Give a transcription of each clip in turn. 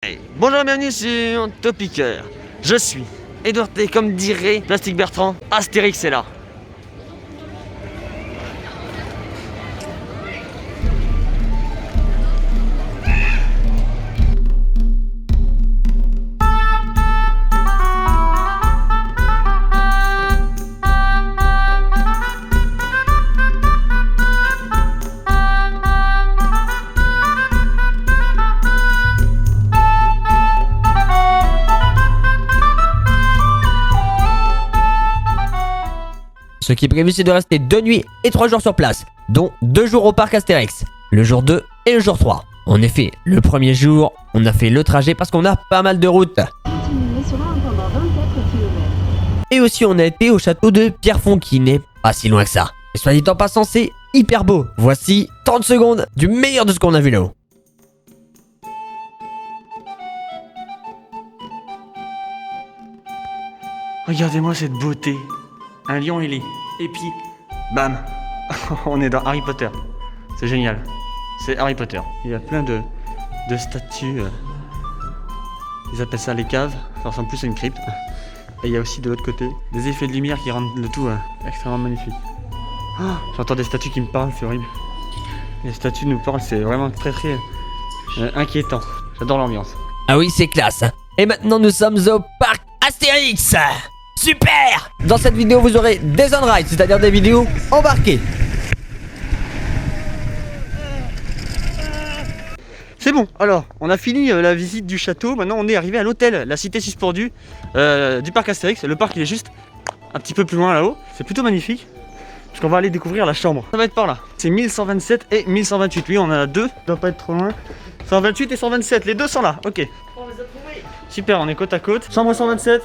Hey, bonjour et bienvenue sur Topiqueur. Je suis Edouard T, comme dirait Plastique Bertrand, Astérix est là. Ce qui est prévu, c'est de rester 2 nuits et 3 jours sur place, dont 2 jours au parc Astérix, le jour 2 et le jour 3. En effet, le premier jour, on a fait le trajet parce qu'on a pas mal de routes. Et aussi, on a été au château de Pierrefonds qui n'est pas si loin que ça. Et soit dit en passant, c'est hyper beau. Voici 30 secondes du meilleur de ce qu'on a vu là-haut. Regardez-moi cette beauté. Un lion ailé. Et puis, bam, on est dans Harry Potter. C'est génial. C'est Harry Potter. Il y a plein de statues. Ils appellent ça les caves. Ça ressemble plus à une crypte. Et il y a aussi de l'autre côté des effets de lumière qui rendent le tout extrêmement magnifique. Oh, j'entends des statues qui me parlent, c'est horrible. Les statues nous parlent, c'est vraiment très inquiétant. J'adore l'ambiance. Ah oui, c'est classe. Et maintenant, nous sommes au parc Astérix. Super! Dans cette vidéo, vous aurez des on-ride, c'est-à-dire des vidéos embarquées. C'est bon, alors, on a fini la visite du château. Maintenant, on est arrivé à l'hôtel, la cité suspendue du parc Astérix. Le parc, il est juste un petit peu plus loin là-haut. C'est plutôt magnifique. Parce qu'on va aller découvrir la chambre. Ça va être par là. C'est 1127 et 1128. Oui, on en a deux. Ça doit pas être trop loin. 128 et 127. Les deux sont là. Ok. On les a trouvés. Super, on est côte à côte. Chambre 127.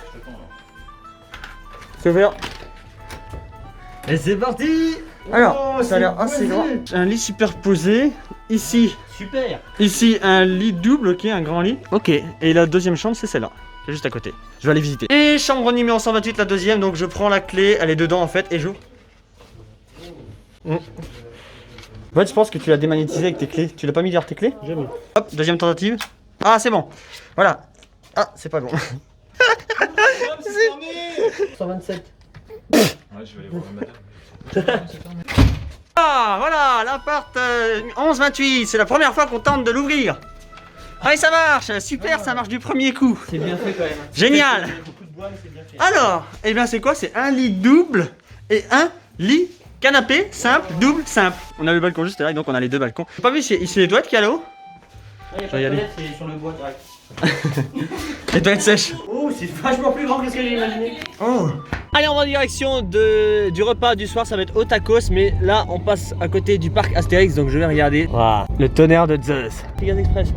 C'est ouvert. Et c'est parti! Alors, ça a l'air assez grand. Un lit superposé. Ici. Super! Ici, un lit double, ok, un grand lit. Ok, et la deuxième chambre, c'est celle-là. C'est juste à côté. Je vais aller visiter. Et chambre numéro 128, la deuxième. Donc, je prends la clé. Elle est dedans, en fait, et j'ouvre. En fait, je pense que tu l'as démagnétisé avec tes clés. Tu l'as pas mis derrière tes clés? Jamais. Hop, deuxième tentative. Ah, c'est bon. Voilà. Ah, c'est pas bon. 127. Ouais, je vais aller voir le matin. Ah, voilà, l'appart 1128. C'est la première fois qu'on tente de l'ouvrir. Ah, et ça marche. Super, ça marche du premier coup. C'est bien fait quand même. Génial. Alors, eh bien, c'est quoi? C'est un lit double et un lit canapé simple, double, simple. On a le balcon juste là, et donc on a les deux balcons. J'ai pas vu, c'est les toilettes qu'il y a là-haut? Ouais, je vais y aller. c'est sur le bois direct. Les toilettes sèches. Oh, c'est vachement plus grand que ce que j'ai imaginé. Oh. Allez, on va en direction du repas du soir, ça va être au tacos, mais là on passe à côté du parc Astérix, donc je vais regarder. Wow. Le tonnerre de Zeus. Pégase Express.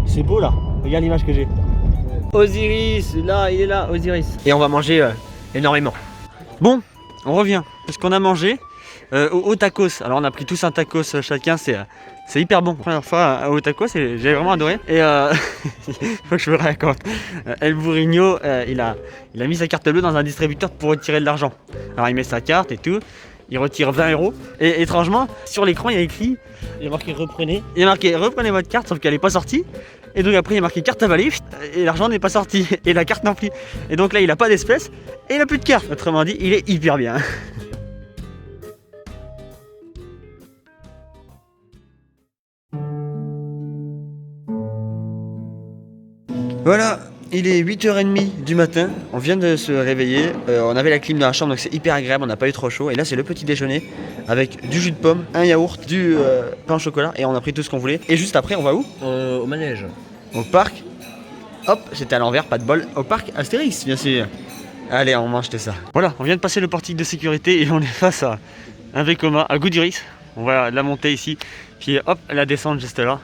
C'est beau là. Regarde l'image que j'ai. Osiris, là, il est là, Osiris. Et on va manger énormément. Bon, on revient. Parce qu'on a mangé au tacos. Alors on a pris tous un tacos chacun, c'est hyper bon. Première fois au tacos, j'ai vraiment adoré. Et faut que je vous le raconte. El Bourigno, il a mis sa carte bleue dans un distributeur pour retirer de l'argent. Alors il met sa carte et tout. Il retire 20 €. Et étrangement, sur l'écran, il y a écrit. Il a marqué reprenez. Il y a marqué reprenez votre carte, sauf qu'elle n'est pas sortie. Et donc après, il y a marqué carte avalée. Et l'argent n'est pas sorti. Et la carte non plus. Et donc là, il n'a pas d'espèce. Et il n'a plus de carte. Autrement dit, il est hyper bien. Voilà, il est 8h30 du matin, on vient de se réveiller, on avait la clim dans la chambre donc c'est hyper agréable, on n'a pas eu trop chaud. Et là c'est le petit déjeuner avec du jus de pomme, un yaourt, du pain au chocolat et on a pris tout ce qu'on voulait. Et juste après on va où? Au manège. Au parc. Hop, c'était à l'envers, pas de bol, au parc Astérix bien sûr. Allez, on mange ça. Voilà, on vient de passer le portique de sécurité et on est face à un Vekoma, à Goudurix. On va la monter ici, puis hop, la descente juste là.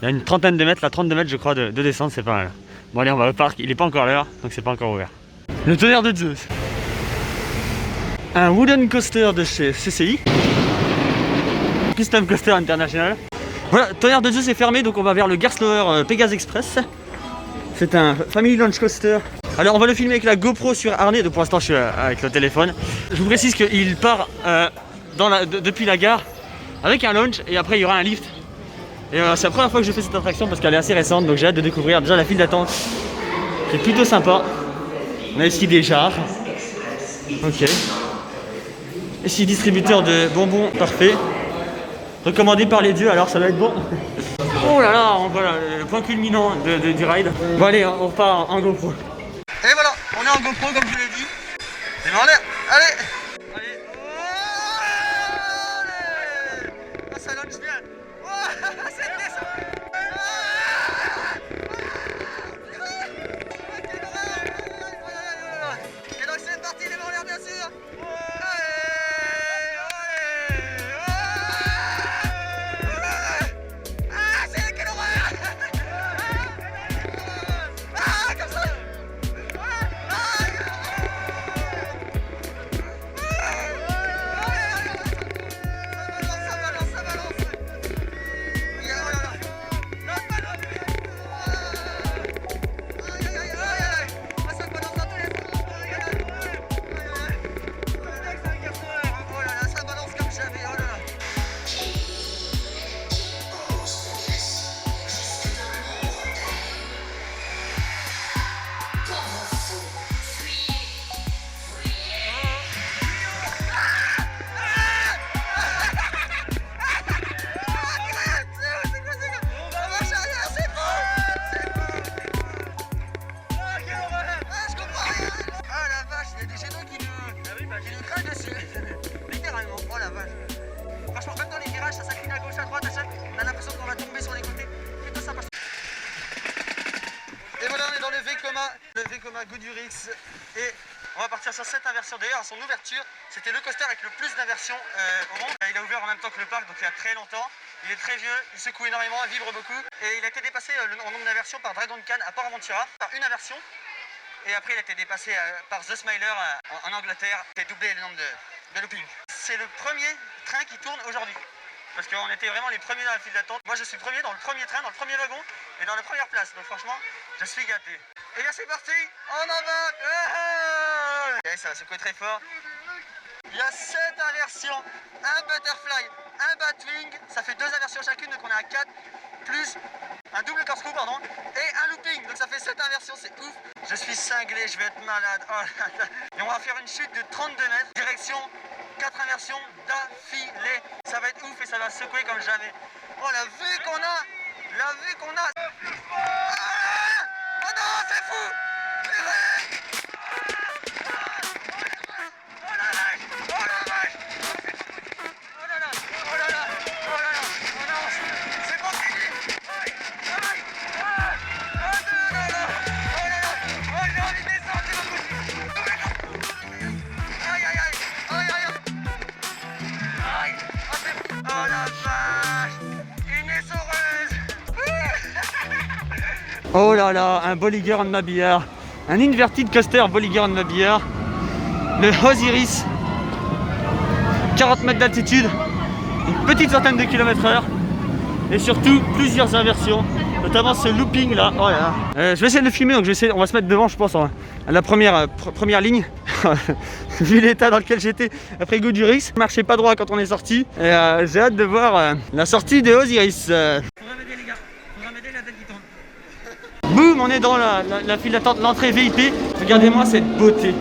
Il y a une trentaine de mètres, là 32 mètres je crois de descente, c'est pas mal. Bon allez, on va au parc, il est pas encore l'heure, donc c'est pas encore ouvert. Le tonnerre de Zeus. Un wooden coaster de chez CCI. Custom Coaster International. Voilà, tonnerre de Zeus est fermé, donc on va vers le Gerstlauer Pégase Express. C'est un Family Launch Coaster. Alors on va le filmer avec la GoPro sur harnais, donc pour l'instant je suis avec le téléphone. Je vous précise qu'il part depuis la gare avec un launch et après il y aura un lift. Et c'est la première fois que je fais cette attraction parce qu'elle est assez récente, donc j'ai hâte de découvrir. Déjà la file d'attente qui est plutôt sympa. On a ici des jarres. Ok. Ici distributeur de bonbons parfait. Recommandé par les dieux, alors ça va être bon. Oh là là, voilà le point culminant du ride. Bon allez, on repart en GoPro. Et voilà, on est en GoPro comme je l'ai dit. Et ben allez, allez. Allez. Oh, ça launch bien. Oh, c'était ça. Et donc c'est parti, les mains en l'air bien sûr. Franchement, même dans les virages, ça s'incline à gauche, à droite, on a l'impression qu'on va tomber sur les côtés. Plutôt sympa. Et voilà, on est dans le Vekoma Goodurix. Et on va partir sur cette inversion. D'ailleurs, à son ouverture, c'était le coaster avec le plus d'inversions au monde. Il a ouvert en même temps que le parc, donc il y a très longtemps. Il est très vieux, il secoue énormément, il vibre beaucoup. Et il a été dépassé en nombre d'inversions par Dragon Khan à Port Aventura, par une inversion. Et après, il a été dépassé par The Smiler en Angleterre, qui a doublé le nombre de loopings. C'est le premier train qui tourne aujourd'hui. Parce qu'on était vraiment les premiers dans la file d'attente. Moi, je suis premier dans le premier train, dans le premier wagon et dans la première place. Donc franchement, je suis gâté. Et bien, c'est parti, on en va. Et ça va secouer très fort. Il y a 7 inversions, un butterfly, un batwing, ça fait 2 inversions chacune, donc on est à 4, plus un double corkscrew, pardon, et un looping, donc ça fait 7 inversions, c'est ouf. Je suis cinglé, je vais être malade. Oh là là. Et on va faire une chute de 32 mètres, direction 4 inversions d'affilée. Ça va être ouf et ça va secouer comme jamais. Oh la vue qu'on a, la vue qu'on a. Ah, oh non, c'est fou. Oh là là, un Bolliger and Mabillard, un inverted coaster Bolliger and Mabillard, le Osiris, 40 mètres d'altitude, une petite centaine de km/h et surtout plusieurs inversions, notamment ce looping là. Oh là là. Je vais essayer de le filmer, donc on va se mettre devant, je pense, à la première ligne. Vu l'état dans lequel j'étais après Goodurix, ça marchait pas droit quand on est sorti. Et j'ai hâte de voir la sortie de Osiris. Faudra m'aider les gars, faudra m'aider la tête qui tourne. Boum, on est dans la file d'attente, l'entrée VIP. Regardez-moi cette beauté.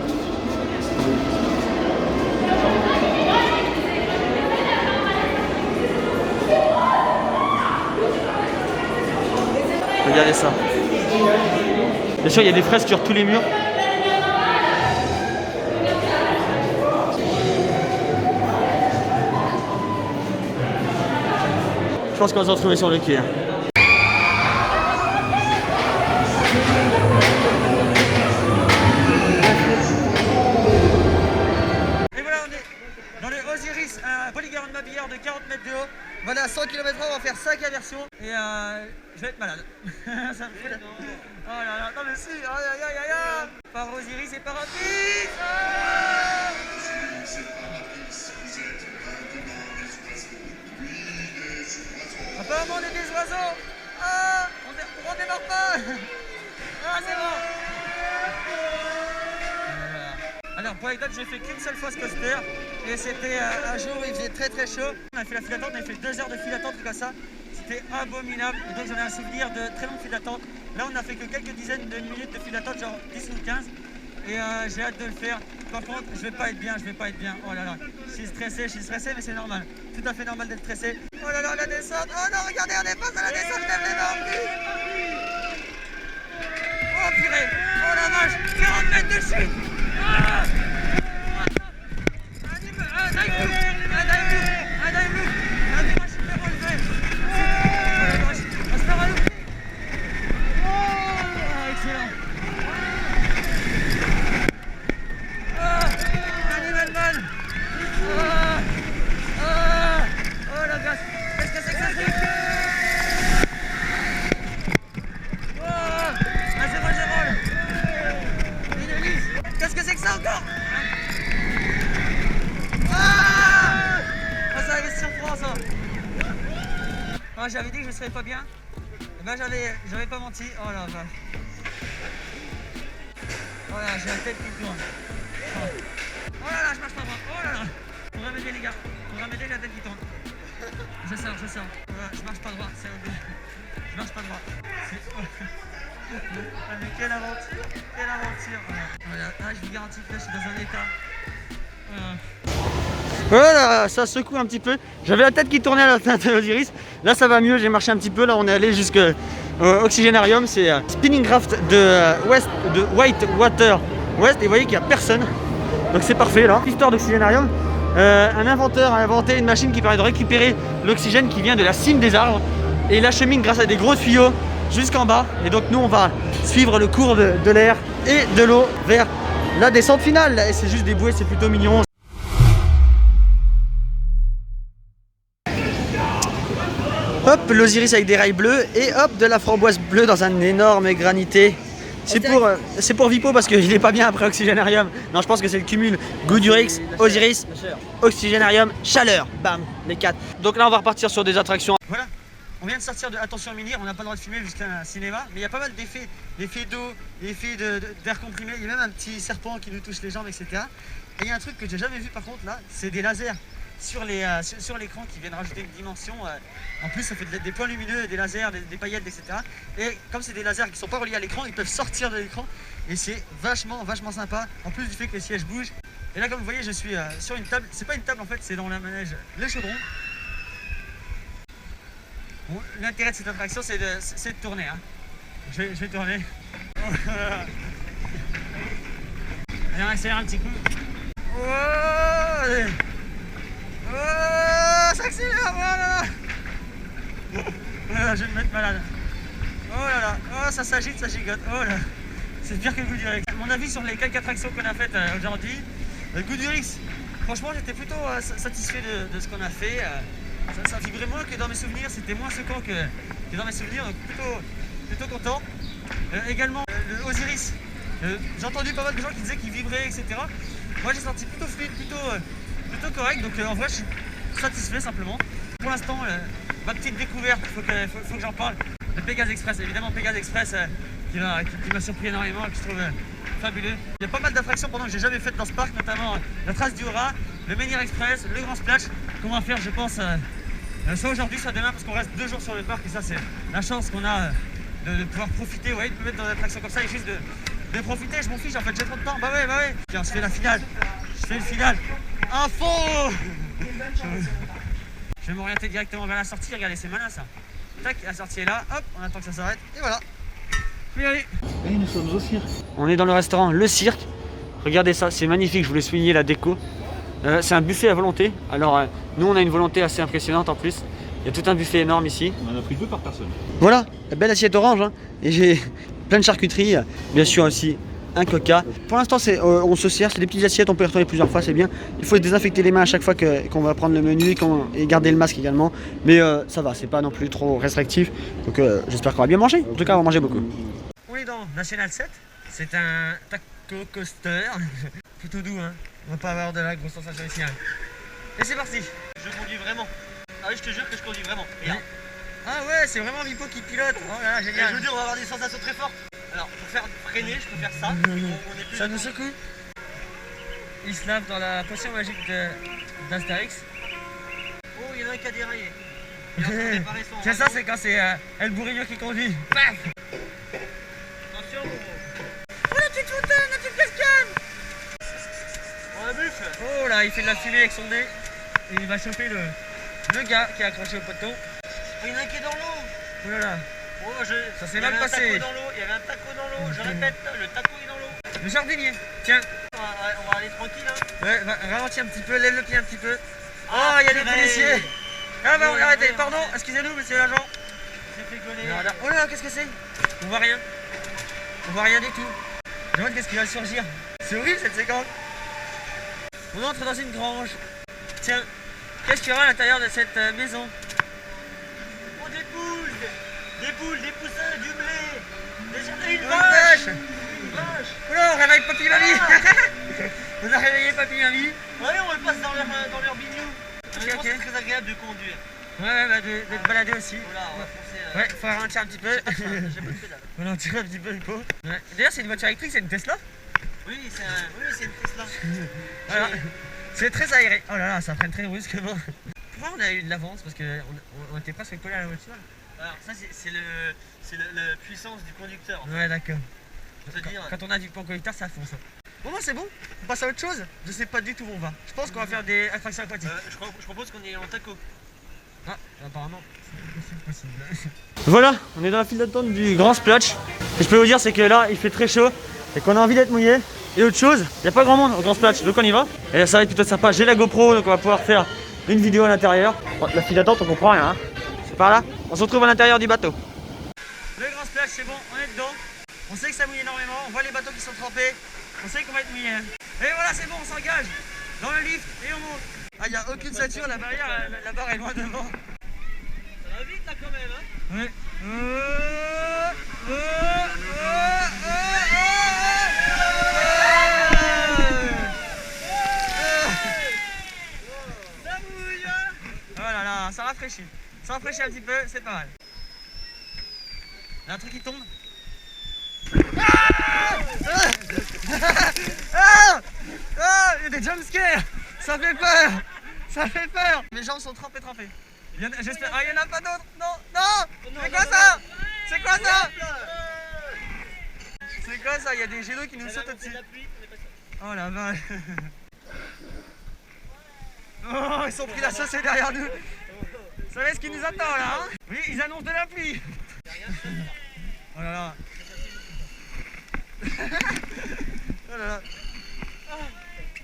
Regardez ça. Bien sûr, il y a des fresques sur tous les murs. Je pense qu'on va se retrouver sur le quai. Et voilà, on est dans le Osiris, un Bolliger and Mabillard de 40 mètres de haut. Voilà, à 100 km/h, on va faire 5 inversions. Et je vais être malade. Ça me fait... Oh là là, non mais si, aïe aïe aïe aïe. Par Osiris et par Apis. Apparemment on est des oiseaux. Ah, on redémarre pas. Ah, c'est bon. Alors pour l'anecdote, j'ai fait qu'une seule fois ce coaster et c'était un jour où il faisait très très chaud. On a fait la file d'attente, on a fait 2 heures de file d'attente comme ça. c'était abominable. Et donc j'en ai un souvenir de très longue file d'attente. Là on a fait que quelques dizaines de minutes de file d'attente, genre 10 ou 15. Et j'ai hâte de le faire. Par contre, je vais pas être bien, Oh là là, je suis stressé, mais c'est normal. Tout à fait normal d'être stressé. Oh là là, la descente. Oh non, regardez, on est pas à la descente, je lève les mains. Oh purée. Oh la vache, 40 mètres de chute. Ah, qu'est-ce que c'est que ça encore? Ça avait surprend ça. Ah, j'avais dit que je serais pas bien. Et ben j'avais pas menti. Oh la vache. Oh là, j'ai la tête qui tourne. Oh là là, je marche pas droit. Oh là là. Faudra m'aider les gars. Faudra m'aider, la tête qui tourne. Je sors. Voilà, je marche pas droit, c'est obligé. Je marche pas droit. Ah mais quelle aventure. Voilà. Ah, je vous garantis que là je suis dans un état. Voilà, ça secoue un petit peu. J'avais la tête qui tournait à la tête de l'Osiris. Là ça va mieux, j'ai marché un petit peu. Là on est allé jusqu'au Oxygénarium. C'est Spinning Craft de White Water West. Et vous voyez qu'il n'y a personne. Donc c'est parfait là. Histoire d'Oxygénarium. Un inventeur a inventé une machine qui permet de récupérer l'oxygène qui vient de la cime des arbres. Et il achemine grâce à des gros tuyaux jusqu'en bas. Et donc nous on va suivre le cours de l'air et de l'eau vers la descente finale. Et c'est juste des bouées, c'est plutôt mignon. Hop, l'Osiris avec des rails bleus et hop, de la framboise bleue dans un énorme granité. C'est pour Vipo parce qu'il est pas bien après Oxygénarium. Non, je pense que c'est le cumul Goudurix, Osiris, Oxygénarium, chaleur. Bam, les 4. Donc là, on va repartir sur des attractions. Voilà, on vient de sortir de Attention Menhir. On n'a pas le droit de filmer jusqu'à un cinéma. Mais il y a pas mal d'effets d'eau, d'effets d'air comprimé. Il y a même un petit serpent qui nous touche les jambes, etc. Et il y a un truc que j'ai jamais vu par contre là, c'est des lasers sur l'écran qui viennent rajouter une dimension. En plus, ça fait des points lumineux, des lasers, des paillettes, etc. Et comme c'est des lasers qui ne sont pas reliés à l'écran, ils peuvent sortir de l'écran. Et c'est vachement sympa. En plus du fait que les sièges bougent. Et là, comme vous voyez, je suis sur une table. C'est pas une table en fait, c'est dans la manège le chaudron. Bon, l'intérêt de cette attraction, c'est de tourner. Hein. Je vais tourner. Allez, on accélère un petit coup. Oh, ça accélère, oh là là. Oh là là, je vais me mettre malade. Oh là là, oh ça s'agite, ça gigote, oh là. C'est pire que le Goudurix. Mon avis sur les quelques attractions qu'on a faites aujourd'hui, le Goudurix, franchement j'étais plutôt satisfait de ce qu'on a fait. Ça vibrait moins que dans mes souvenirs, c'était moins secouant que dans mes souvenirs, donc plutôt content. Également le Osiris, j'ai entendu pas mal de gens qui disaient qu'il vibrait, etc. Moi j'ai senti plutôt fluide, plutôt correct, donc en vrai je suis satisfait simplement. Pour l'instant, ma petite découverte, il faut que j'en parle, le Pégase Express. Évidemment Pégase Express qui m'a surpris énormément, que je trouve fabuleux. Il y a pas mal d'attractions pendant que j'ai jamais faites dans ce parc, notamment la Trace du Hora, le Menhir Express, le Grand Splash, qu'on va faire je pense soit aujourd'hui soit demain parce qu'on reste 2 jours sur le parc et ça c'est la chance qu'on a de pouvoir profiter, ouais, de me mettre dans des attractions comme ça et juste de profiter. Je m'en fiche en fait, j'ai trop de temps, bah ouais. Tiens, on se fait la finale, je fais le final. Info. Je vais m'orienter directement vers la sortie, regardez c'est malin ça. Tac, la sortie est là, hop, on attend que ça s'arrête et voilà. Puis allez. Et nous sommes au cirque. On est dans le restaurant Le Cirque. Regardez ça, c'est magnifique, je voulais souligner la déco. C'est un buffet à volonté. Alors nous on a une volonté assez impressionnante en plus. Il y a tout un buffet énorme ici. On en a pris 2 par personne. Voilà, la belle assiette orange. Hein. Et j'ai plein de charcuterie, bien sûr aussi un coca. Pour l'instant on se sert, c'est des petites assiettes, on peut y retourner plusieurs fois, c'est bien. Il faut se désinfecter les mains à chaque fois qu'on va prendre le menu et garder le masque également. Mais ça va, c'est pas non plus trop restrictif. Donc j'espère qu'on va bien manger. En tout cas on va manger beaucoup. On est dans National 7, c'est un taco coaster. Plutôt doux, hein. On va pas avoir de la grosse sensation ici. Hein. Et c'est parti. Je conduis vraiment. Ah oui, je te jure que je conduis vraiment. Regarde. Ah ouais, c'est vraiment Vipo qui pilote. Oh là là, génial. Et je veux dire, on va avoir des sensations très fortes. Alors, pour faire freiner, je peux faire ça. On est plus ça nous secoue. Il se lave dans la potion magique d'Astérix. Oh, il y en a un qui a déraillé. Tiens, ça, c'est quand c'est El Bourrillo qui conduit. Paf. Attention, Oh, la petite fontaine, la petite cascade. on a buff. Oh là, il fait de la fumée avec son nez. Et il va choper le gars qui est accroché au poteau. Il y en a un qui est dans l'eau. Oh là là. Oh, Ça s'est il y mal avait un passé. taco dans l'eau, il y avait un taco dans l'eau. Je répète, le taco est dans l'eau. Le jardinier. Tiens. On va aller tranquille, hein. Ouais, ralentis un petit peu, lève le pied un petit peu. Oh, Ah, il y a des purée. policiers. Ah bah, Oui, arrêtez. oui, Pardon, oui. excusez-nous, monsieur l'agent. J'ai fait gueuler. Oh là là, qu'est-ce que c'est? On voit rien. On voit rien du tout. Je vois qu'est-ce qui va surgir. C'est horrible cette séquence. On entre dans une grange. Tiens, qu'est-ce qu'il y aura à l'intérieur de cette maison? Oh, des poules, des poussins, du blé. Une Une vache. vache. Une vache. Oula, on réveille papy mamie. On a réveillé papy mamie. Ouais, on le passe dans leur bignou. Ok, ok. C'est très agréable de conduire. Ouais, bah de te balader aussi. Voilà, on va foncer. Ouais, faut ralentir un petit peu. J'ai pas de pédale. On ralentit un petit peu le pot. Ouais. D'ailleurs, c'est une voiture électrique, c'est une Tesla. Oui, c'est une Tesla. Voilà. C'est très aéré. Oh là là, ça freine très brusquement. Pourquoi on a eu de l'avance? Parce qu'on était presque collé à la voiture. Alors ça c'est la puissance du conducteur. Ouais, d'accord. C'est-à-dire, Quand on a du plan conducteur, ça fonce. Bon, bah c'est bon. On passe à autre chose. Je sais pas du tout où on va. Je pense qu'on va faire des attractions aquatiques. je propose qu'on y aille en taco. Ah, apparemment, c'est possible. Voilà, on est dans la file d'attente du grand splash. Ce que je peux vous dire, c'est que là, il fait très chaud et qu'on a envie d'être mouillé. Et autre chose, il n'y a pas grand monde au grand splash, donc on y va. Et ça va être plutôt sympa. J'ai la GoPro, donc on va pouvoir faire une vidéo à l'intérieur. Bon, la file d'attente, on comprend rien. Hein. C'est par là. On se retrouve à l'intérieur du bateau. Le grand splash, c'est bon, on est dedans. On sait que ça mouille énormément. On voit les bateaux qui sont trempés. On sait qu'on va être mouillé. Et voilà, c'est bon, on s'engage dans le lift et on monte. Ah, il n'y a aucune ceinture, la barrière, la barre est loin devant. Ça va vite là quand même, hein. Ouais. Ça mouille, hein. Oh là là, ça rafraîchit. Ça rafraîchit un petit peu, c'est pas mal. Il y a un truc qui tombe. Il y a des jumpscares. Ça fait peur. Ça fait peur. Mes jambes sont trempées. J'espère. Ah, il n'y en a pas d'autres. Non, non. C'est quoi ça? C'est quoi ça? C'est quoi ça? Il y a des jets d'eau qui nous sautent au-dessus. Oh la vache. Oh, ils sont pris la sauce derrière nous. Vous savez ce qui nous attend là, hein? Oui, ils annoncent de la pluie. Oh là là. Oh là là.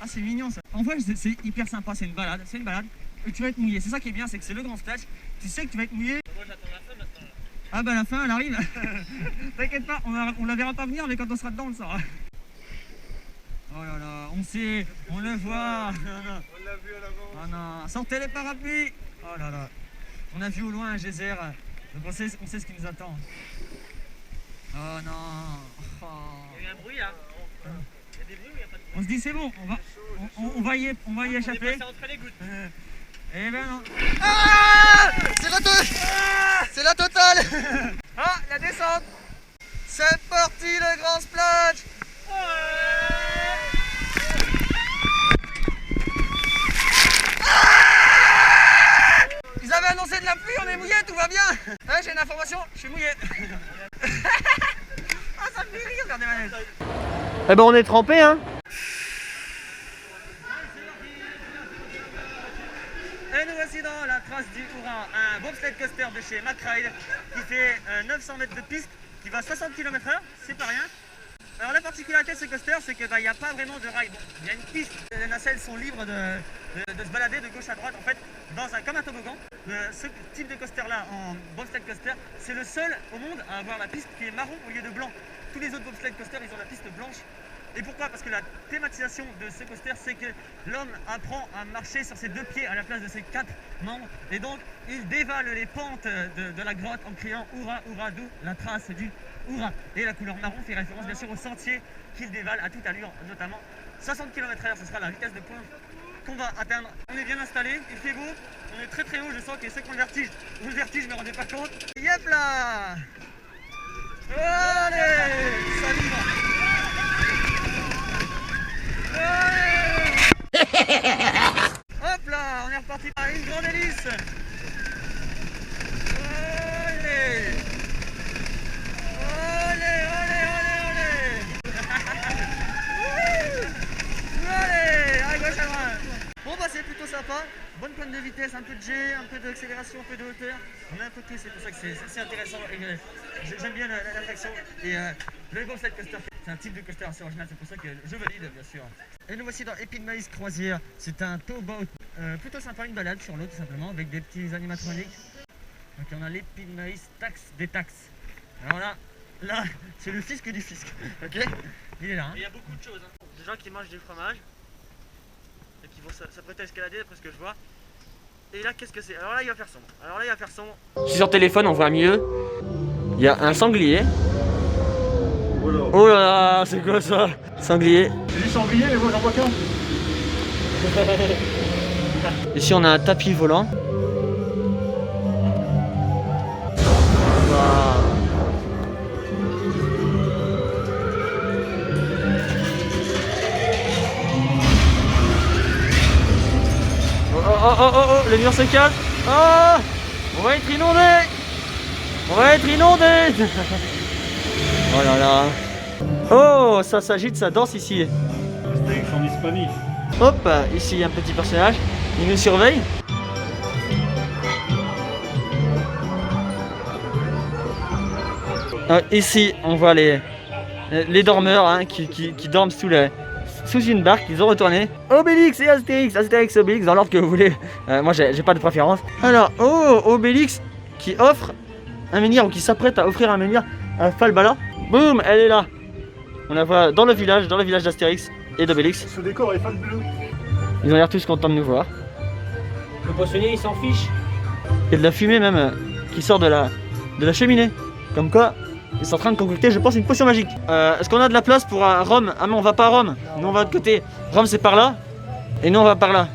Ah, c'est mignon ça. En vrai, c'est hyper sympa, c'est une balade. Et tu vas être mouillé. C'est ça qui est bien, c'est que c'est le grand splash. Tu sais que tu vas être mouillé. Moi j'attends la fin maintenant. Ah bah la fin elle arrive. T'inquiète pas, on la verra pas venir, mais quand on sera dedans on le saura. Oh là là, on sait, on le voit. On l'a vu à l'avant. Oh non, sortez les parapluies. Oh là là. On a vu au loin un geyser. Donc on sait ce qui nous attend. Oh non. Oh. Il y a eu un bruit là. Il y a des bruits mais il n'y a pas de bruit. On se dit c'est bon, on va y On est échapper. passé entre les gouttes. Eh ben non. Ah, c'est la totale. Ah, la descente. C'est parti le grand splash. Ils avaient annoncé de la pluie, on est mouillé, tout va bien. Ouais, j'ai une information, je suis mouillé. Ah, ça me fait rire, regardez ma tête. Eh ben on est trempé, hein. Et nous voici dans la trace du Oura, un bobsled coaster de chez McRide qui fait 900 mètres de piste, qui va 60 km/h, c'est pas rien. Alors la particularité de ce coaster, c'est qu'il n'y a pas vraiment de rail. Bon, il y a une piste, les nacelles sont libres de se balader de gauche à droite en fait, comme un toboggan. Ce type de coaster là, en bobsled coaster, c'est le seul au monde à avoir la piste qui est marron au lieu de blanc. Tous les autres bobsled coasters, ils ont la piste blanche. Et pourquoi? Parce que la thématisation de ce coaster, c'est que l'homme apprend à marcher sur ses deux pieds à la place de ses quatre membres. Et donc, il dévale les pentes de la grotte en criant « Oura, Oura », d'où la trace du Oura. Et la couleur marron fait référence bien sûr au sentier qu'il dévale à toute allure, notamment 60 km/h, ce sera la vitesse de pointe qu'on va atteindre. On est bien installé, il fait beau, on est très très haut, je sens que ceux qui ont le vertige, je me rendais pas compte. Yep là. Allez, salut. Hop là, on est reparti par une grande hélice. vitesse, un peu de G, un peu d'accélération, un peu de hauteur. On a un peu de tout, c'est pour ça que c'est intéressant. J'aime bien l'attraction. Et le bobsled coaster, c'est un type de coaster assez original, c'est pour ça que je valide bien sûr. Et nous voici dans Epic Maze Croisière. C'est un towboat plutôt sympa, une balade sur l'eau tout simplement, avec des petits animatroniques. Donc on a l'Epic Maze des taxes. Alors là, c'est le fisc du fisc. Ok, il est là. Il y a beaucoup de choses. Des gens qui mangent du fromage et qui vont s'apprêter à escalader d'après ce que je vois. Et là, qu'est-ce que c'est? Alors là, il va faire sombre. Je suis sur téléphone, on voit mieux. Il y a un sanglier. Oh là là, c'est quoi ça? Sanglier. C'est du sanglier, mais moi j'en vois qu'un. Ici, on a un tapis volant. Oh, le mur se casse. Oh, on va être inondé. Oh là là. Oh, ça s'agite, ça danse ici. C'était en Hispanie. Hop, ici un petit personnage. Il nous surveille. Ici, on voit les dormeurs hein, qui dorment sous une barque. Ils ont retourné. Obélix et Astérix, Obélix, dans l'ordre que vous voulez. Moi, j'ai pas de préférence. Alors, Obélix qui offre un menhir ou qui s'apprête à offrir un menhir à Falbala. Boum, elle est là. On la voit dans le village d'Astérix et d'Obélix. Ce décor est fan bleu. Ils ont l'air tous contents de nous voir. Le poissonnier, il s'en fiche. Il y a de la fumée même qui sort de la cheminée. Comme quoi, ils sont en train de concocter, je pense, une potion magique. Est-ce qu'on a de la place pour Rome? Ah non, on va pas à Rome. Nous, on va de côté. Rome, c'est par là. Et nous, on va par là.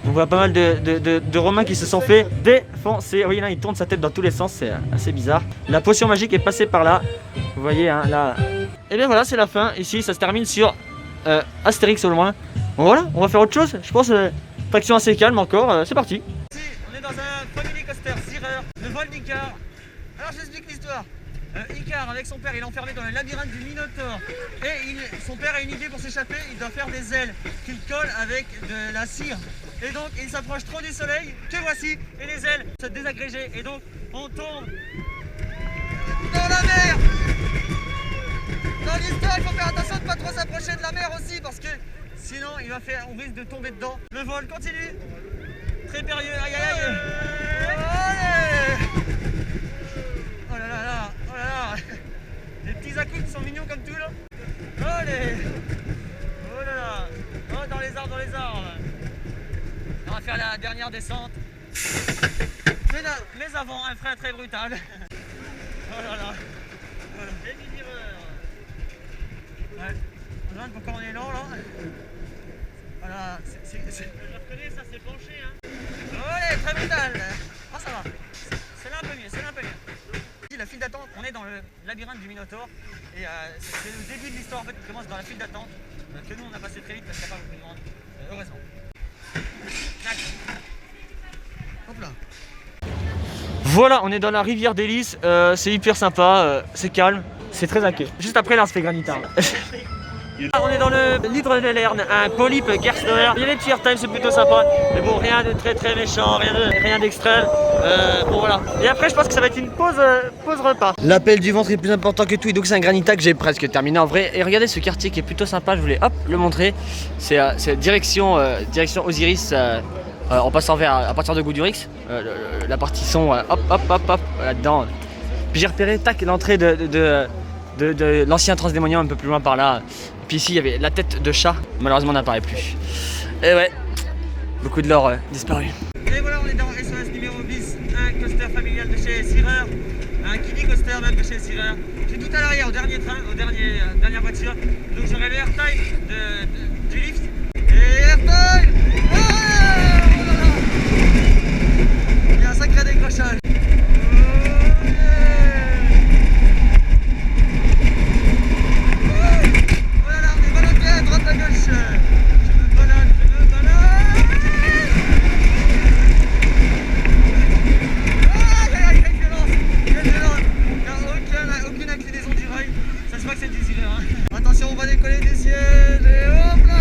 On voit pas mal de Romains qui se sont fait défoncer. Oui, là, il tourne sa tête dans tous les sens. C'est assez bizarre. La potion magique est passée par là. Vous voyez, hein, là. Et bien voilà, c'est la fin. Ici, ça se termine sur Astérix au loin. Bon, voilà, on va faire autre chose. Je pense, traction assez calme encore. C'est parti. Ici, on est dans un family coaster, Zierer, le vol d'Icar. Alors j'explique l'histoire. Icar avec son père, il est enfermé dans le labyrinthe du Minotaure. Et son père a une idée pour s'échapper, il doit faire des ailes qu'il colle avec de la cire. Et donc il s'approche trop du soleil, que voici, et les ailes se désagrégent. Et donc on tombe dans la mer. Dans l'histoire, il faut faire attention de ne pas trop s'approcher de la mer aussi, parce que sinon on risque de tomber dedans. Le vol continue. Très périlleux, aïe aïe aïe. Allez. Oh là là là, oh là là. Les petits à-coups qui sont mignons comme tout là. Allez. Oh là là. Oh, dans les arbres. On va faire la dernière descente. Mais avant, un frein très brutal. Oh là là. Des mini-erreurs. Ouais. On regarde pourquoi on est lent là. Voilà, je reconnais, ça c'est penché hein. Allez, très brutal. Ah ça va. C'est là un peu mieux. La file d'attente, on est dans le labyrinthe du Minotaure et c'est le début de l'histoire en fait qui commence dans la file d'attente que nous on a passé très vite parce qu'il n'y a pas beaucoup de monde, heureusement. Hop là. Voilà, on est dans la rivière d'Hélice, c'est hyper sympa, c'est calme, c'est très accueillant. Juste après là, on se fait granita. On est dans le litre de Lerne, un polype Gerstner. Il y a des petits airtime, c'est plutôt sympa. Mais bon, rien de très très méchant, rien d'extrême. Bon voilà. Et après, je pense que ça va être une pause repas. L'appel du ventre est plus important que tout, et donc c'est un granita que j'ai presque terminé en vrai. Et regardez ce quartier qui est plutôt sympa, je voulais le montrer. C'est direction Osiris. En passant à partir de Goudurix, la partie son, hop, là-dedans. Puis j'ai repéré, l'entrée de l'ancien Transdémonien un peu plus loin par là. Puis ici il y avait la tête de chat, malheureusement elle n'apparaît plus. Et ouais, beaucoup de l'or disparu. Et voilà, on est dans SOS numéro 10, un coaster familial de chez Zierer, un kiddie coaster même de chez Zierer. Je suis tout à l'arrière, au dernier train, dernière voiture. Donc j'aurai le airtime du lift. Et airtime. Il y a un sacré décrochage. Attention, on va décoller du siège et hop là.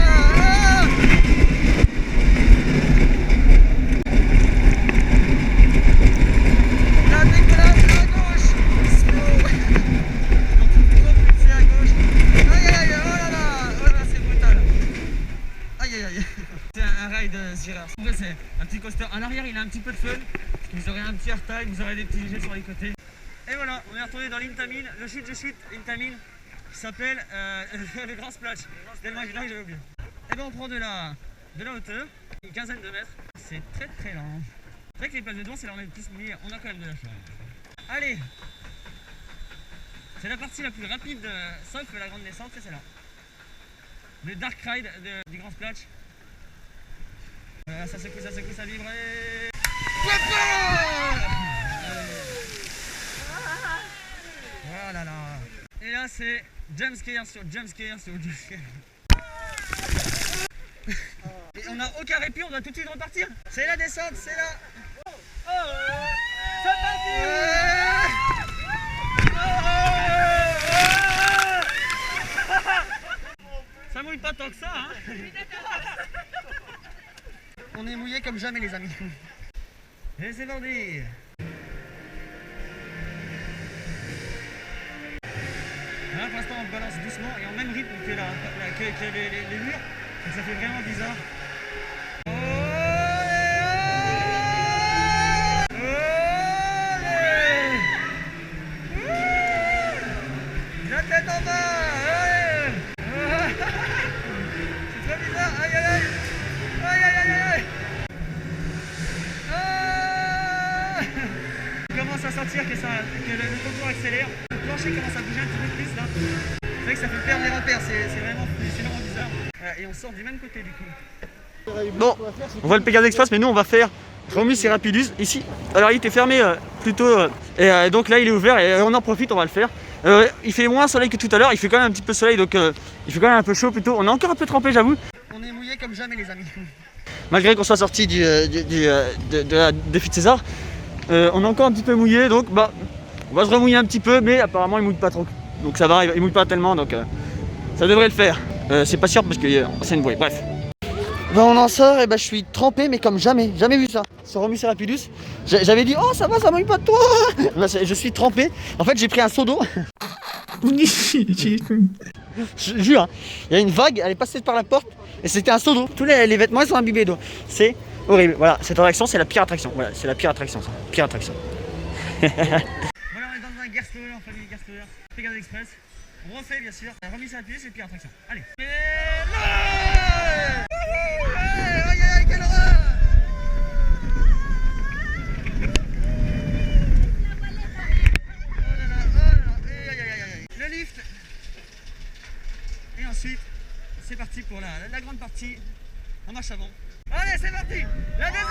un petit coaster. En arrière, il a un petit peu de fun. Vous aurez un petit airtime, vous aurez des petits jets sur les côtés. Et voilà, on est retourné dans l'Intamin, le chute de chute Intamin, qui s'appelle le Grand Splash. C'est tellement évident que j'avais oublié. Et ben on prend de la hauteur, une quinzaine de mètres. C'est très très lent. C'est vrai que les places de devant, c'est là où on est le plus mouillé. On a quand même de la chance. Allez, c'est la partie la plus rapide, sauf la grande descente, c'est celle-là. Le Dark Ride du Grand Splash. Ça secoue, ça vibre. Voilà là. Et là c'est jumpscare sur jumpscare sur jumpscare. Et on n'a aucun répit, on doit tout de suite repartir. C'est la descente, c'est là. C'est parti. Ça mouille pas tant que ça, hein. On est mouillé comme jamais les amis. Et c'est parti. Là pour l'instant on balance doucement et en même rythme que, les murs. Donc ça fait vraiment bizarre. La tête en bas. C'est très bizarre. Aïe aïe aïe. Aïe aïe aïe aïe. Il commence à sentir que le contour accélère. Le plancher commence à bouger un petit peu plus là. C'est vrai que ça fait perdre les repères, c'est vraiment bizarre. Et on sort du même côté du coup. Bon, on voit le Pegasus Express, mais nous on va faire Romus et Rapidus ici. Alors il était fermé plutôt, et donc là il est ouvert et on en profite, on va le faire. Il fait moins soleil que tout à l'heure, il fait quand même un petit peu soleil, donc il fait quand même un peu chaud plutôt. On est encore un peu trempé, j'avoue. On est mouillé comme jamais les amis. Malgré qu'on soit sorti de la défi de César, on est encore un petit peu mouillé, donc bah on va se remouiller un petit peu, mais apparemment il mouille pas trop. Donc ça va, il mouille pas tellement, donc ça devrait le faire. C'est pas sûr parce que c'est une bouée, bref. Ben on en sort et ben je suis trempé mais comme jamais vu ça. Sur Romus et Rapidus, j'avais dit oh ça va, ça mouille pas de toi. Ben, je suis trempé. En fait j'ai pris un seau d'eau. Je jure, hein. Il y a une vague, elle est passée par la porte et c'était un seau d'eau. Tous les vêtements ils sont imbibés d'eau. C'est horrible. Voilà, cette attraction c'est la pire attraction. Voilà, c'est la pire attraction ça. Pire attraction. Voilà, on est dans un Gerstower, en famille Gerstower, Pegasus Express. On refait bien sûr, Romus et Rapidus et puis attraction. Allez. Et là aïe aïe, quelle horreur. Le lift. Et ensuite, c'est parti pour la grande partie en marche avant. Allez, c'est parti. La descente.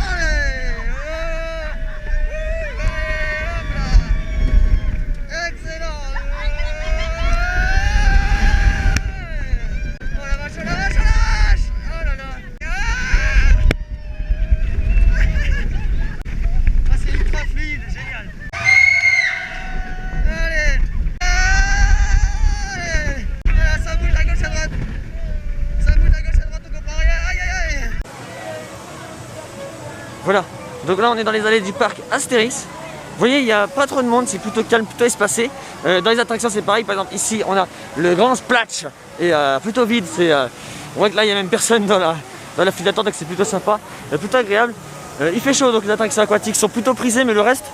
Allez. Excellent. Oh la vache, oh la vache, oh la vache. Oh là là. Ah, c'est ultra fluide, génial. Allez. Allez. Ah, ça bouge à gauche à droite. Ça bouge à gauche à droite, on comprend rien. Aïe aïe aïe. Voilà, donc là on est dans les allées du parc Astérix. Vous voyez, il n'y a pas trop de monde, c'est plutôt calme, plutôt espacé. Dans les attractions c'est pareil, par exemple ici on a le grand splash et plutôt vide. On voit que là il n'y a même personne dans la file d'attente, donc c'est plutôt sympa, plutôt agréable. Il fait chaud, donc les attractions aquatiques sont plutôt prisées, mais le reste,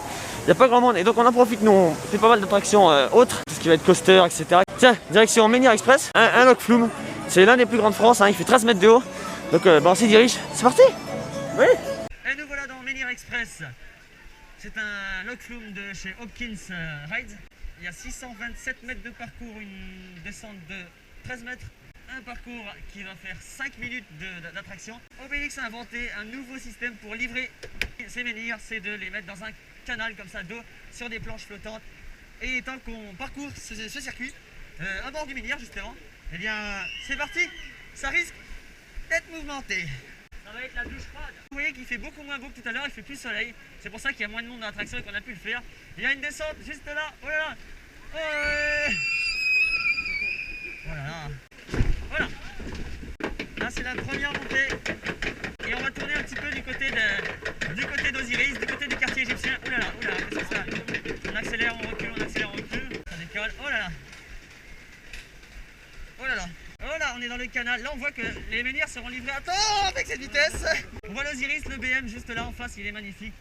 il n'y a pas grand monde. Et donc on en profite, nous on fait pas mal d'attractions autres, tout ce qui va être coaster, etc. Tiens, direction Menhir Express, un Lok Flume. C'est l'un des plus grands de France, hein, il fait 13 mètres de haut. Donc on s'y dirige, c'est parti. Oui. Et nous voilà dans Menhir Express. C'est un Lok Flume de chez Hopkins Rides. Il y a 627 mètres de parcours, une descente de 13 mètres. Un parcours qui va faire 5 minutes d'attraction. Obélix a inventé un nouveau système pour livrer ces menhirs, c'est de les mettre dans un canal comme ça d'eau sur des planches flottantes. Et tant qu'on parcourt ce circuit, à bord du menhir justement, eh bien c'est parti, ça risque d'être mouvementé. Ça va être la douche froide. Vous voyez qu'il fait beaucoup moins beau que tout à l'heure, il fait plus soleil. C'est pour ça qu'il y a moins de monde dans l'attraction et qu'on a pu le faire. Il y a une descente juste là. Oh là là. Oh ouais. Voilà. Voilà. Là c'est la première montée. Et on va tourner un petit peu du côté d'Osiris, du côté du quartier égyptien. Oh là là, qu'est-ce que c'est ça? On accélère, on recule, on accélère, on recule. Ça décolle. Oh là là. Oh là là. Oh là. là, on est dans le canal. Là, on voit que les menhirs seront livrés. Attends, avec cette vitesse. On voit l'Osiris, le BM juste là en face, il est magnifique.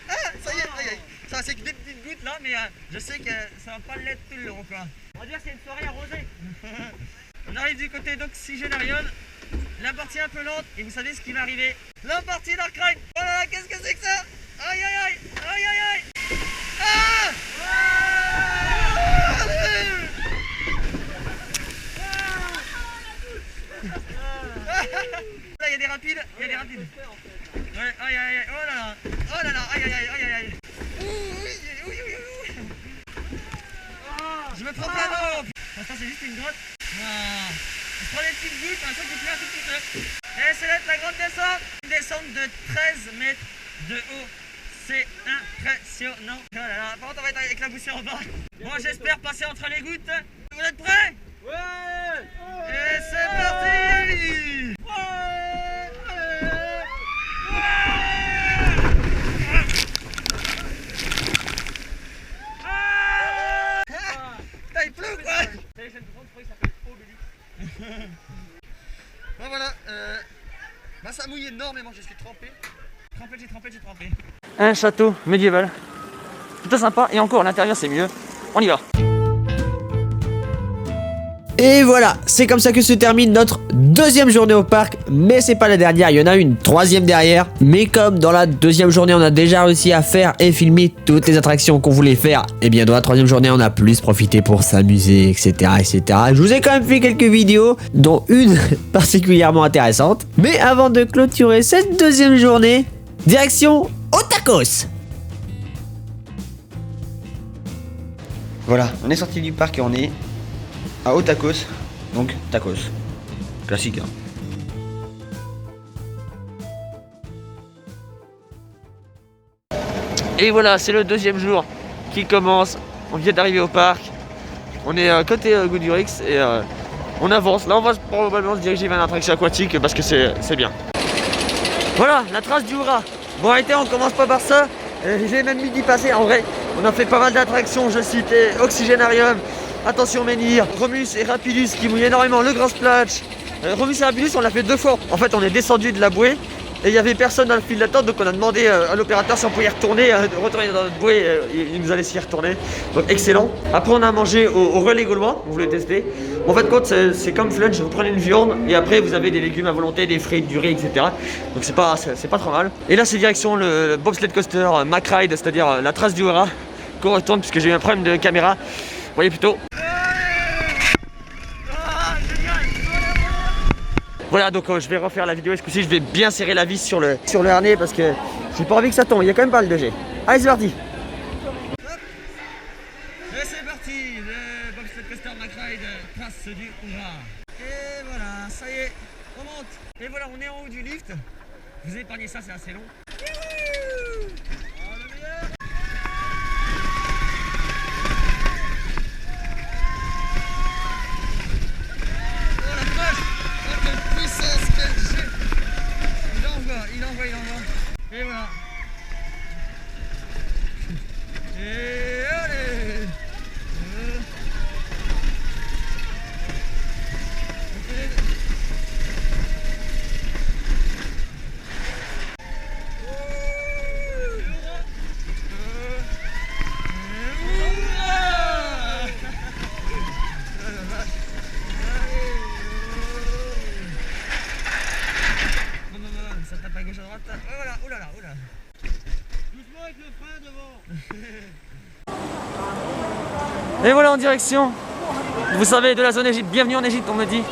Ah, ça y est, ça y est. Ça, c'est que des petites gouttes là, mais je sais que ça va pas l'être tout le long, quoi. On va dire que c'est une soirée arrosée. On arrive du côté d'Oxygénarium. La partie un peu lente, et vous savez ce qui va arriver. La partie Darkrai. Oh là là, qu'est-ce que c'est que ça? Aïe aïe aïe, aïe aïe aïe. Ah! Là, il y a des rapides, il y a des rapides. Ouais, aïe aïe aïe, oh là là, aïe aïe aïe, aïe aïe aïe. Je me prends plein d'eau. Ça c'est juste une grotte. Ah. On prend des petites gouttes, un truc qui fait un tout petit peu. Et c'est là la grande descente. Une descente de 13 mètres de haut. C'est impressionnant. Oh là là, par contre on va être avec la poussière en bas. Moi j'espère passer entre les gouttes. Vous êtes prêts? Ouais. Et c'est parti. Il pleut quoi. Bon voilà, bah ça mouille énormément, je suis trempé. J'ai trempé. Un château médiéval. Plutôt sympa, et encore, à l'intérieur c'est mieux. On y va. Et voilà, c'est comme ça que se termine notre deuxième journée au parc. Mais c'est pas la dernière, il y en a une troisième derrière. Mais comme dans la deuxième journée on a déjà réussi à faire et filmer toutes les attractions qu'on voulait faire, et bien dans la troisième journée on a plus profité pour s'amuser, etc., etc. Je vous ai quand même fait quelques vidéos, dont une particulièrement intéressante. Mais avant de clôturer cette deuxième journée, direction Otakos. Voilà, on est sorti du parc et on est à Otakos, donc tacos. Classique, hein. Et voilà, c'est le deuxième jour qui commence. On vient d'arriver au parc. On est côté Goodurix et on avance. Là, on va probablement se diriger vers une attraction aquatique parce que c'est bien. Voilà, la trace du Hura. Bon, arrêtez, on commence pas par ça. J'ai même mis d'y passer. En vrai, on a fait pas mal d'attractions. Je citais Oxygénarium. Attention menhir, Romulus et Rapidus qui mouillent énormément, le grand splash. Romulus et Rapidus on l'a fait 2 fois. En fait on est descendu de la bouée et il n'y avait personne dans le fil d'attente, donc on a demandé à l'opérateur si on pouvait y retourner, retourner dans notre bouée, il nous a laissé y retourner. Donc excellent. Après on a mangé au relais gaulois, on voulait tester. En fait compte c'est comme Flunch, vous prenez une viande et après vous avez des légumes à volonté, des frites, du riz, etc. Donc c'est pas trop mal. Et là c'est direction le bobsled coaster Mack Ride, c'est-à-dire la trace du Hura, qu'on retourne puisque j'ai eu un problème de caméra. Vous voyez plutôt. Voilà, donc je vais refaire la vidéo et ce coup-ci je vais bien serrer la vis sur le harnais parce que j'ai pas envie que ça tombe, il y a quand même pas le 2G. Allez, c'est parti. Et c'est parti, le bobsled coaster Mack Ride trace du Hura. Et voilà, ça y est, on monte. Et voilà, on est en haut du lift. Je vous ai épargné ça, c'est assez long. Oh, le meilleur. Il envoie. Et voilà. Et allez. Ça tape à gauche à droite. Oh voilà, oulala, oulala. Doucement avec le frein devant. Et voilà en direction, vous savez, de la zone Égypte. Bienvenue en Égypte, on me dit.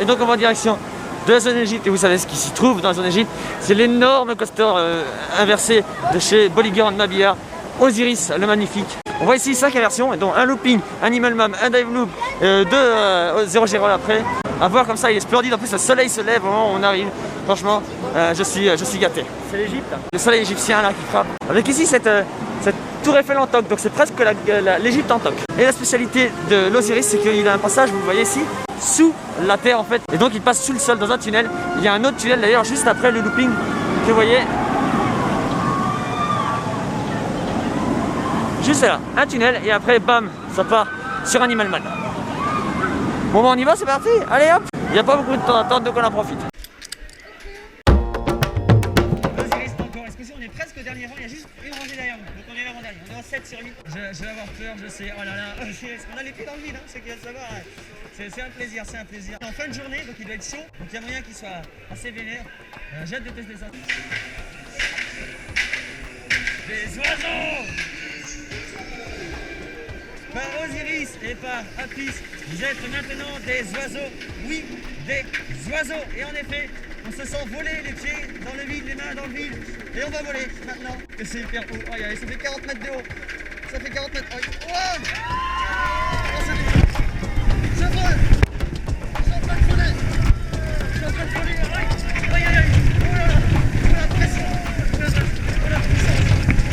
Et donc on va en direction de la zone Égypte. Et vous savez ce qui s'y trouve dans la zone Égypte, c'est l'énorme coaster inversé de chez Bolliger & Mabillard, Osiris, le magnifique. On voit ici 5 inversions, dont un looping, Animal Mam, un dive loop, 2 0 G-roll après. À voir comme ça, il est splendide. En plus, le soleil se lève au moment où on arrive. Franchement, je suis gâté. C'est l'Égypte, le soleil égyptien là qui frappe. Avec ici cette tour Eiffel en toc, donc c'est presque l'Égypte en toc. Et la spécialité de l'Osiris, c'est qu'il a un passage, vous le voyez ici, sous la terre en fait. Et donc il passe sous le sol dans un tunnel. Il y a un autre tunnel d'ailleurs juste après le looping que vous voyez. Juste là, un tunnel et après bam, ça part sur Animal Man. Bon bah on y va, c'est parti, allez hop. Il n'y a pas beaucoup de temps à attendre donc on en profite. Osiris encore, est-ce que si on est presque au dernier rang, il y a juste une rangée derrière nous. Donc on est l'avant-dernier, on est en 7 sur 8. Je vais avoir peur, je sais, oh là là, on a les pieds dans le vide, hein, ce qu'il y a de savoir. C'est un plaisir, c'est un plaisir. En fin de journée, donc il doit être chaud, donc il y a moyen qu'il soit assez vénère. J'ai hâte de tester ça. Des oiseaux! Par Osiris et par Apis, vous êtes maintenant des oiseaux. Oui, des oiseaux. Et en effet, on se sent voler les pieds dans le vide, les mains dans le vide. Et on va voler maintenant. Et c'est hyper haut. Oh, ça fait 40 mètres de haut. Ça fait 40 mètres. Oh, oh, je vole. Je suis en train de voler. Je suis en train de voler. Aïe, aïe, aïe. Oh là là. Oh la pression. Oh la puissance. Oh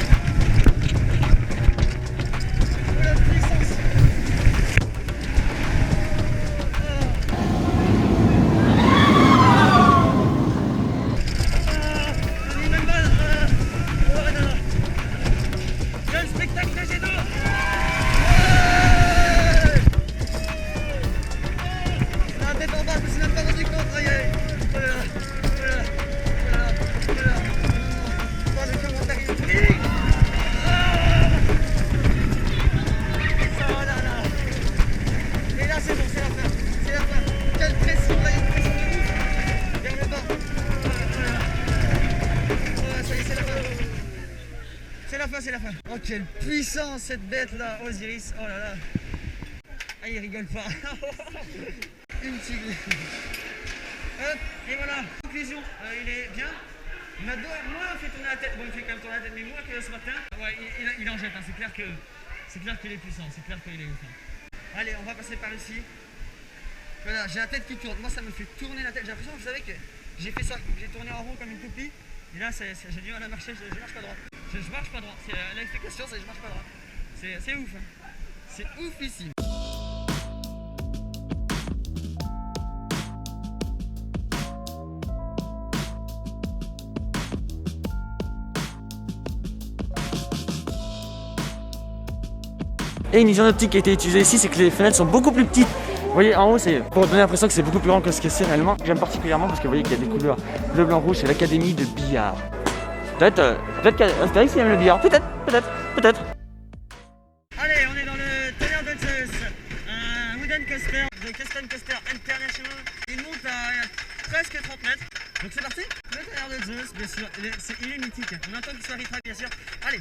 la puissance. C'est la fin. Oh quelle puissance cette bête là, Osiris. Oh là là. Ah il rigole pas. Une tigre. Hop, et voilà. Conclusion, il est bien. Il m'a moins fait tourner la tête. Bon il fait quand même tourner la tête, mais moins que ce matin. Ouais, il en jette, hein. C'est clair qu'il est puissant, c'est clair qu'il est ouf. Hein. Allez, on va passer par ici. Voilà, j'ai la tête qui tourne. Moi ça me fait tourner la tête. J'ai l'impression, vous savez que j'ai fait ça, j'ai tourné en rond comme une toupie. Et là j'ai du mal à marcher, je marche pas droit. Je marche pas droit, l'explication c'est je marche pas droit. C'est ouf, hein. C'est oufissime. Et une vision optique qui a été utilisée ici, c'est que les fenêtres sont beaucoup plus petites. Vous voyez, en haut, c'est pour donner l'impression que c'est beaucoup plus grand que ce que c'est réellement. J'aime particulièrement parce que vous voyez qu'il y a des couleurs bleu, blanc, rouge, c'est l'académie de billard. Peut-être qu'Astérix aime le billard, peut-être. Allez, on est dans le tonnerre de Zeus, un wooden coaster de Custom Coaster International. Il monte à presque 30 mètres. Donc c'est parti. Le tonnerre de Zeus, bien sûr, il est mythique. On attend qu'il soit rétracté, bien sûr. Allez.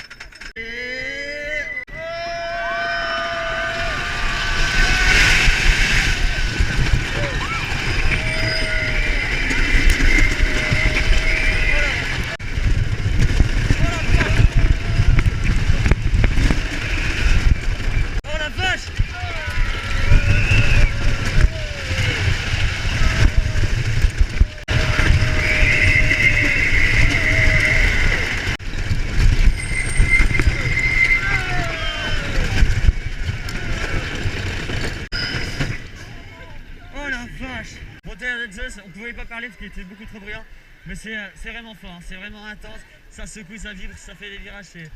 On pouvait pas parler parce qu'il était beaucoup trop bruyant, mais c'est vraiment fort, hein, c'est vraiment intense, ça secoue, ça vibre, ça fait des virages, c'est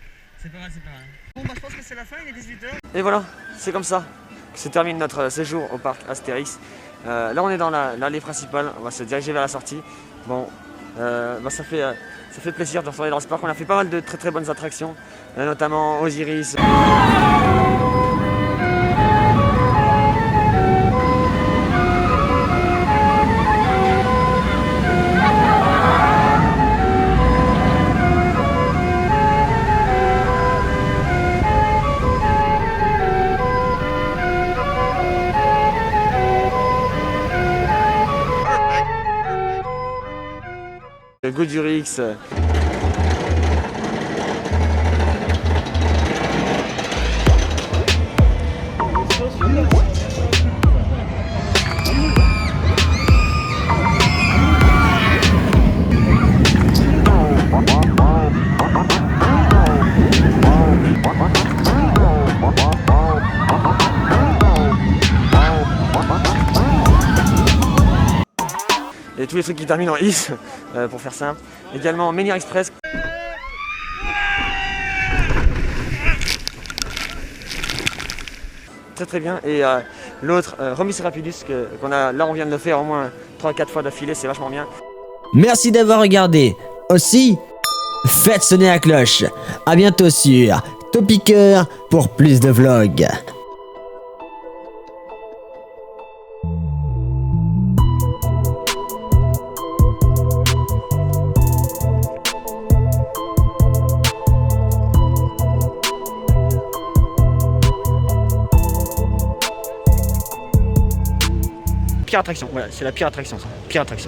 pas mal, c'est pas mal. Bon bah je pense que c'est la fin, il est 18h. Et voilà, c'est comme ça que se termine notre séjour au parc Astérix. Là on est dans l'allée principale, on va se diriger vers la sortie. Bon, ça fait plaisir de retourner dans ce parc, on a fait pas mal de très très bonnes attractions, notamment Osiris. Godurix. Et tous les trucs qui terminent en is, pour faire simple. Également Menhir Express. très très bien. Et l'autre, Remis Rapidus, qu'on a, là on vient de le faire au moins 3-4 fois d'affilée, c'est vachement bien. Merci d'avoir regardé. Aussi, faites sonner la cloche. À bientôt sur Topiqueur pour plus de vlogs. Pire attraction, voilà, c'est la pire attraction ça. Pire attraction.